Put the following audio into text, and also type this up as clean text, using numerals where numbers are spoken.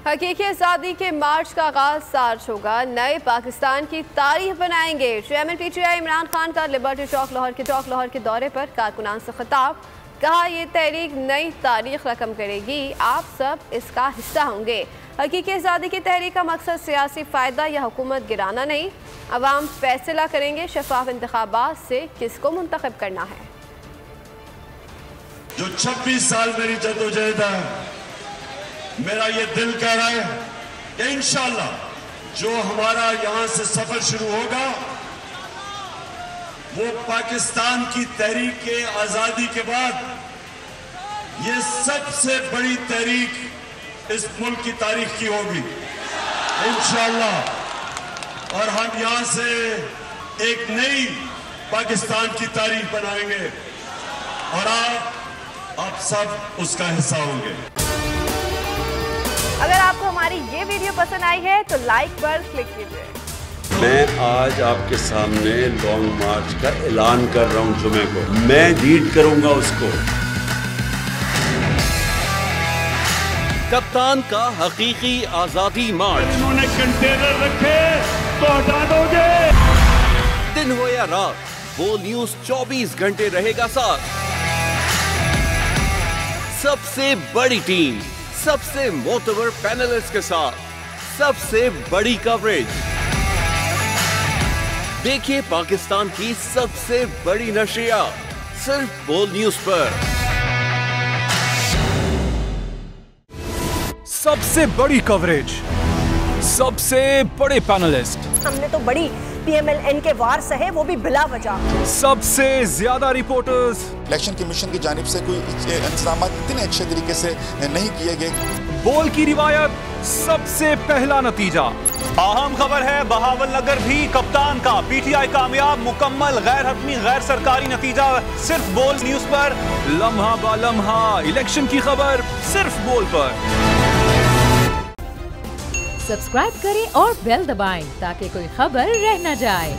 हकीकी आज़ादी के मार्च का आगाज आज होगा। नए पाकिस्तान की तारीख बनाएंगे। चेयरमैन PTI इमरान खान का लिबर्टी चौक लाहौर के दौरे पर कारकुनान से खिताब। कहा ये तहरीक नई तारीख रकम करेगी, आप सब इसका हिस्सा होंगे। हकीकी आज़ादी की तहरीक का मकसद सियासी फ़ायदा या हुकूमत गिराना नहीं, अवाम फैसला करेंगे शफाफ इंतखाबात से किसको मुंतखब करना है। जो 26 साल मेरी जद्दोजहद है, मेरा ये दिल कह रहा है कि इंशाअल्लाह जो हमारा यहां से सफर शुरू होगा वो पाकिस्तान की तहरीक के आजादी के बाद ये सबसे बड़ी तहरीक इस मुल्क की तारीख की होगी इंशाअल्लाह। और हम यहां से एक नई पाकिस्तान की तारीख बनाएंगे और आप सब उसका हिस्सा होंगे। अगर आपको हमारी ये वीडियो पसंद आई है तो लाइक पर क्लिक कीजिए। मैं आज आपके सामने लॉन्ग मार्च का ऐलान कर रहा हूं। जुमे को मैं लीड करूंगा उसको। कप्तान का हकीकी आजादी मार्च। उन्होंने कंटेनर रखे तो हटा दोगे। दिन हो या रात, वो न्यूज 24 घंटे रहेगा साथ। सबसे बड़ी टीम, सबसे मोतबर पैनलिस्ट के साथ, सबसे बड़ी कवरेज। देखिए पाकिस्तान की सबसे बड़ी नशरियात सिर्फ बोल न्यूज पर। सबसे बड़ी कवरेज, सबसे बड़े पैनलिस्ट। हमने तो बड़ी PMLN के वार सहे, वो भी बिला वजह। सबसे ज्यादा रिपोर्टर्स। इलेक्शन कमीशन की जानिब से कोई इंतजाम इतने अच्छे तरीके से नहीं किए गए। बोल की रिवायत, सबसे पहला नतीजा। अहम खबर है बहावल नगर भी कप्तान का PTI कामयाब। मुकम्मल गैर हतमी गैर सरकारी नतीजा सिर्फ बोल न्यूज पर। लम्हा बा लम्हा इलेक्शन की खबर सिर्फ बोल पर। सब्सक्राइब करें और बेल दबाएं ताकि कोई खबर रह न जाए।